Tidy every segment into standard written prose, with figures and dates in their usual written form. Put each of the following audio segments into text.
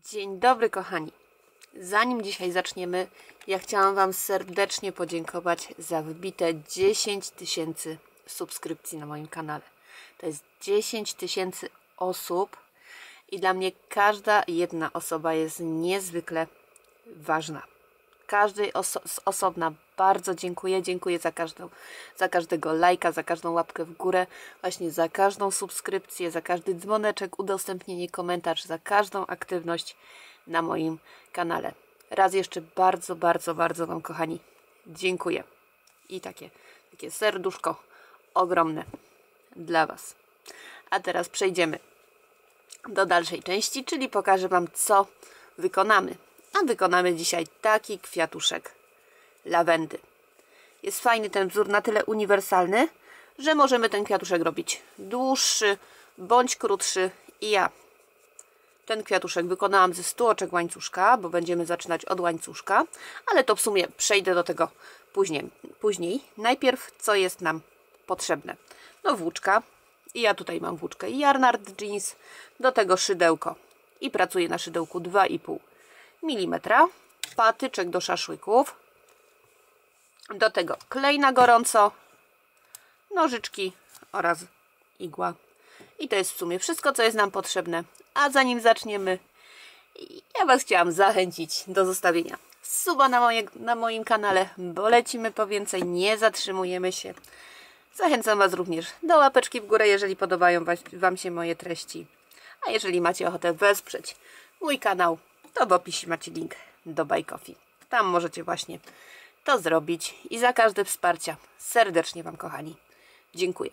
Dzień dobry kochani. Zanim dzisiaj zaczniemy, ja chciałam Wam serdecznie podziękować za wbite 10 000 subskrypcji na moim kanale. To jest 10 000 osób i dla mnie każda jedna osoba jest niezwykle ważna. Każdej z osobna bardzo dziękuję. Dziękuję za każdego lajka, za każdą łapkę w górę, właśnie za każdą subskrypcję, za każdy dzwoneczek, udostępnienie, komentarz, za każdą aktywność na moim kanale. Raz jeszcze bardzo Wam, kochani, dziękuję. I takie serduszko ogromne dla Was. A teraz przejdziemy do dalszej części, czyli pokażę Wam, co wykonamy. A wykonamy dzisiaj taki kwiatuszek lawendy. Jest fajny ten wzór, na tyle uniwersalny, że możemy ten kwiatuszek robić dłuższy bądź krótszy. I ja ten kwiatuszek wykonałam ze 100 oczek łańcuszka, bo będziemy zaczynać od łańcuszka, ale to w sumie przejdę do tego później. Najpierw, co jest nam potrzebne? No włóczka. I ja tutaj mam włóczkę Yarnard Jeans, do tego szydełko. I pracuję na szydełku 2,5 mm, patyczek do szaszłyków, do tego klej na gorąco, nożyczki oraz igła. I to jest w sumie wszystko, co jest nam potrzebne. A zanim zaczniemy, ja Was chciałam zachęcić do zostawienia suba na moim kanale, bo lecimy po więcej, nie zatrzymujemy się. Zachęcam Was również do łapeczki w górę, jeżeli podobają Wam się moje treści. A jeżeli macie ochotę wesprzeć mój kanał, to w opisie macie link do Buy Coffee. Tam możecie właśnie to zrobić i za każde wsparcie serdecznie Wam, kochani, dziękuję.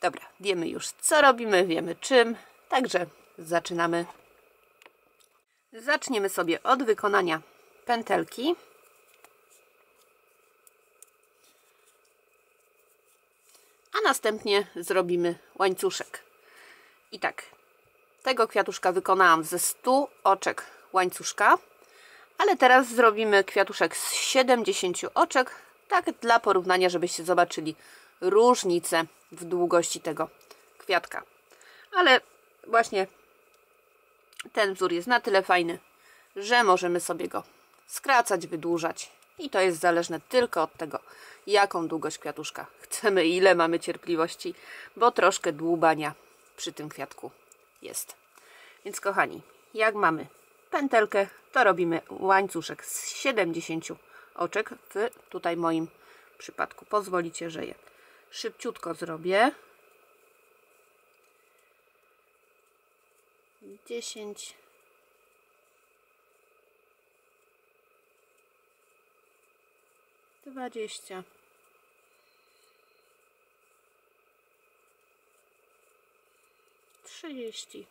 Dobra, wiemy już, co robimy, wiemy czym, także zaczynamy. Zaczniemy sobie od wykonania pętelki. A następnie zrobimy łańcuszek. I tak, tego kwiatuszka wykonałam ze 100 oczek łańcuszka, ale teraz zrobimy kwiatuszek z 70 oczek, tak dla porównania, żebyście zobaczyli różnicę w długości tego kwiatka. Ale właśnie ten wzór jest na tyle fajny, że możemy sobie go skracać, wydłużać i to jest zależne tylko od tego, jaką długość kwiatuszka chcemy i ile mamy cierpliwości, bo troszkę dłubania przy tym kwiatku jest. Więc kochani, jak mamy pętelkę, to robimy łańcuszek z 70 oczek. W tutaj moim przypadku pozwolicie, że je szybciutko zrobię. 10, 20, 30,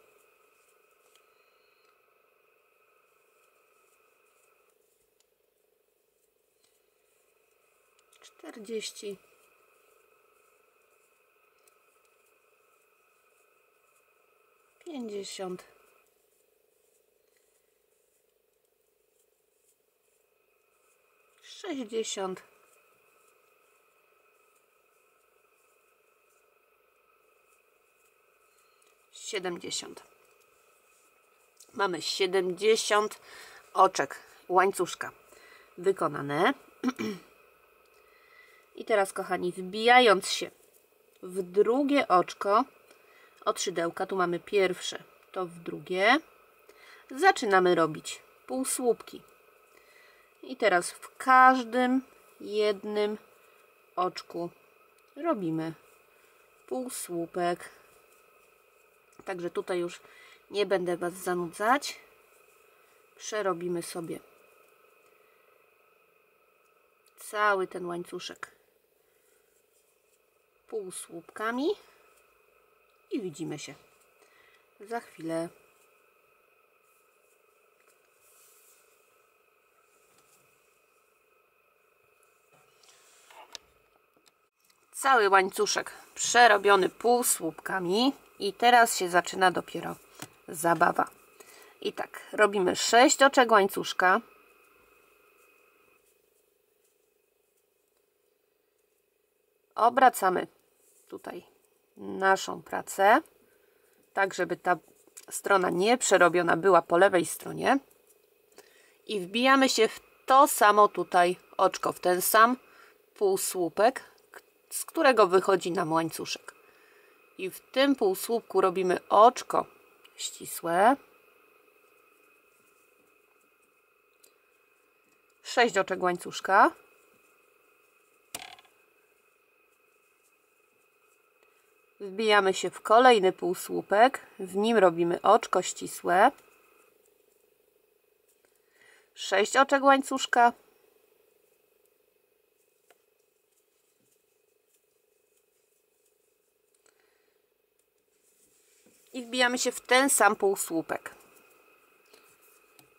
40, 50, 60, 70. Mamy 70 oczek łańcuszka wykonane. I teraz, kochani, wbijając się w drugie oczko od szydełka, tu mamy pierwsze, to w drugie, zaczynamy robić półsłupki. I teraz w każdym jednym oczku robimy półsłupek. Także tutaj już nie będę Was zanudzać. Przerobimy sobie cały ten łańcuszek półsłupkami i widzimy się za chwilę. Cały łańcuszek przerobiony półsłupkami i teraz się zaczyna dopiero zabawa. I tak, robimy 6 oczek łańcuszka. Obracamy tutaj naszą pracę, tak żeby ta strona nieprzerobiona była po lewej stronie i wbijamy się w to samo tutaj oczko, w ten sam półsłupek, z którego wychodzi nam łańcuszek. I w tym półsłupku robimy oczko ścisłe, 6 oczek łańcuszka, wbijamy się w kolejny półsłupek, w nim robimy oczko ścisłe, 6 oczek łańcuszka, i wbijamy się w ten sam półsłupek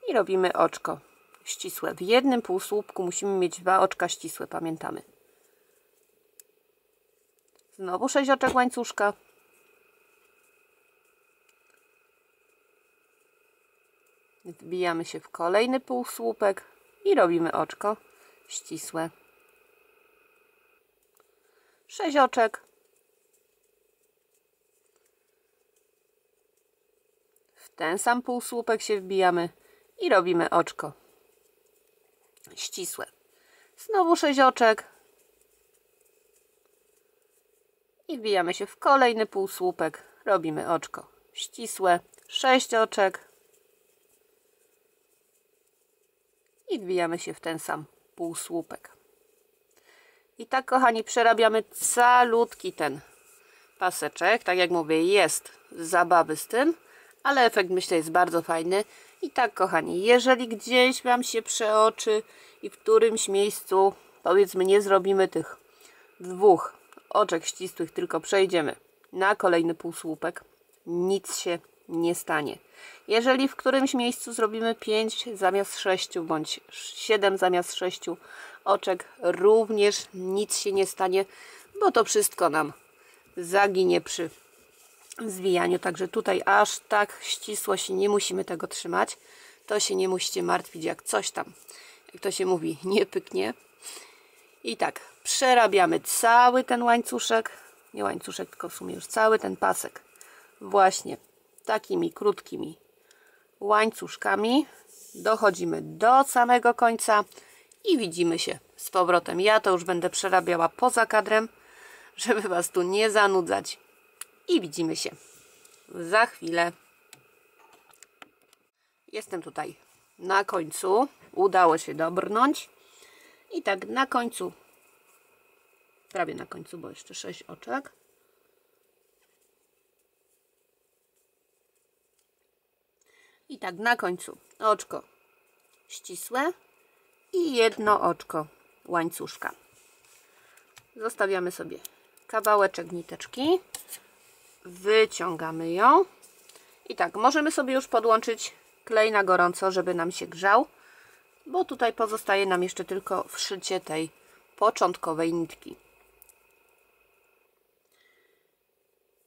i robimy oczko ścisłe. W jednym półsłupku musimy mieć 2 oczka ścisłe, pamiętamy. Znowu 6 oczek łańcuszka, wbijamy się w kolejny półsłupek i robimy oczko ścisłe, 6 oczek, w ten sam półsłupek się wbijamy i robimy oczko ścisłe, znowu 6 oczek i wbijamy się w kolejny półsłupek, robimy oczko ścisłe, 6 oczek i wbijamy się w ten sam półsłupek. I tak, kochani, przerabiamy calutki ten paseczek. Tak jak mówię, jest zabawy z tym, ale efekt, myślę, jest bardzo fajny. I tak, kochani, jeżeli gdzieś Wam się przeoczy i w którymś miejscu, powiedzmy, nie zrobimy tych 2 oczek ścisłych, tylko przejdziemy na kolejny półsłupek, nic się nie stanie. Jeżeli w którymś miejscu zrobimy 5 zamiast 6 bądź 7 zamiast 6 oczek, również nic się nie stanie, bo to wszystko nam zaginie przy zwijaniu. Także tutaj aż tak ścisło się nie musimy tego trzymać. To się nie musicie martwić, jak coś tam, jak to się mówi, nie pyknie. I tak, przerabiamy cały ten łańcuszek, nie łańcuszek, tylko w sumie już cały ten pasek właśnie takimi krótkimi łańcuszkami. Dochodzimy do samego końca i widzimy się z powrotem. Ja to już będę przerabiała poza kadrem, żeby Was tu nie zanudzać. I widzimy się za chwilę. Jestem tutaj na końcu. Udało się dobrnąć. I tak na końcu, prawie na końcu, bo jeszcze 6 oczek. I tak na końcu oczko ścisłe i jedno oczko łańcuszka. Zostawiamy sobie kawałeczek niteczki. Wyciągamy ją. I tak, możemy sobie już podłączyć klej na gorąco, żeby nam się grzał, bo tutaj pozostaje nam jeszcze tylko wszycie tej początkowej nitki.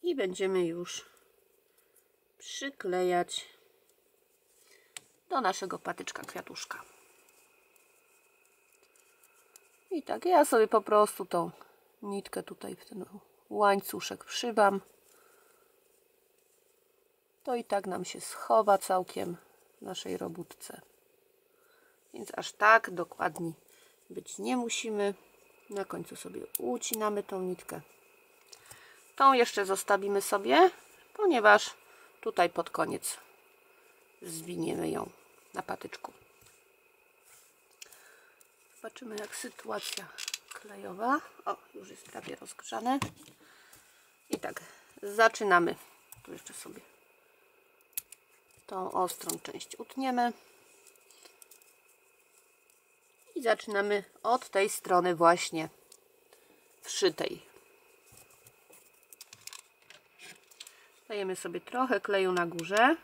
I będziemy już przyklejać do naszego patyczka kwiatuszka. I tak, ja sobie po prostu tą nitkę tutaj w ten łańcuszek przybam. To i tak nam się schowa całkiem w naszej robótce. Więc aż tak dokładni być nie musimy. Na końcu sobie ucinamy tą nitkę. Tą jeszcze zostawimy sobie, ponieważ tutaj pod koniec zwiniemy ją na patyczku. Zobaczymy, jak sytuacja klejowa. O, już jest prawie rozgrzane. I tak, zaczynamy. Tu jeszcze sobie tą ostrą część utniemy. I zaczynamy od tej strony właśnie wszytej. Dajemy sobie trochę kleju na górze.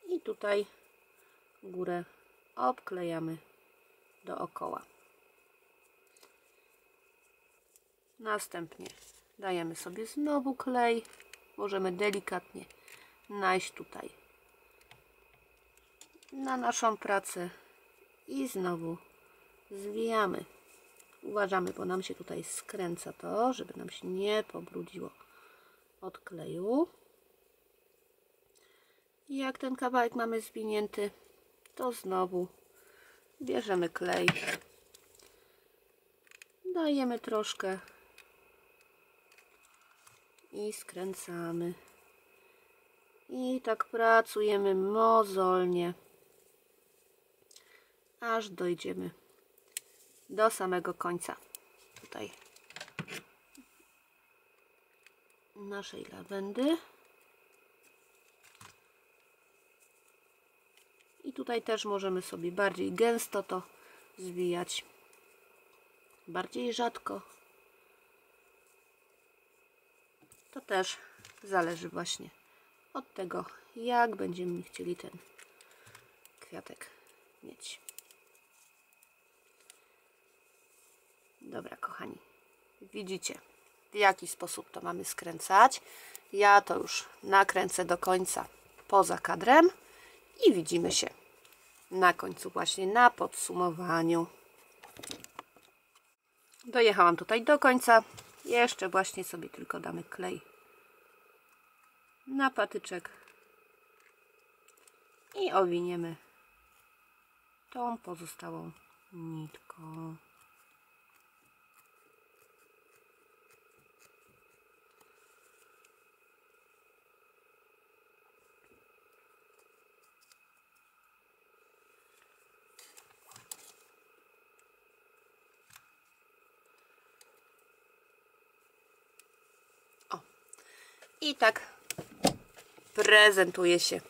I tutaj górę obklejamy dookoła. Następnie dajemy sobie znowu klej. Możemy delikatnie najść tutaj na naszą pracę i znowu zwijamy. Uważamy, bo nam się tutaj skręca to, żeby nam się nie pobrudziło od kleju. I jak ten kawałek mamy zwinięty, to znowu bierzemy klej, dajemy troszkę i skręcamy. I tak pracujemy mozolnie, aż dojdziemy do samego końca tutaj naszej lawendy. I tutaj też możemy sobie bardziej gęsto to zwijać, bardziej rzadko. To też zależy właśnie od tego, jak będziemy chcieli ten kwiatek mieć. Dobra, kochani, widzicie, w jaki sposób to mamy skręcać. Ja to już nakręcę do końca poza kadrem i widzimy się na końcu, właśnie na podsumowaniu. Dojechałam tutaj do końca. Jeszcze właśnie sobie tylko damy klej na patyczek i owiniemy tą pozostałą nitką. I tak prezentuje się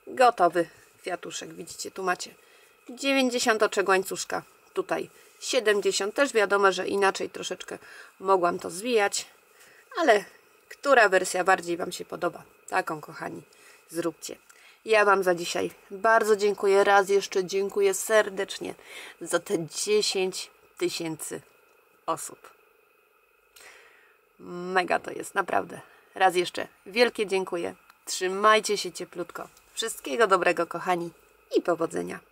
gotowy kwiatuszek. Widzicie, tu macie 90 oczek łańcuszka, tutaj 70. Też wiadomo, że inaczej troszeczkę mogłam to zwijać, ale która wersja bardziej Wam się podoba, taką, kochani, zróbcie. Ja Wam za dzisiaj bardzo dziękuję. Raz jeszcze dziękuję serdecznie za te 10 000 osób. Mega to jest, naprawdę. Raz jeszcze wielkie dziękuję. Trzymajcie się cieplutko. Wszystkiego dobrego, kochani, i powodzenia.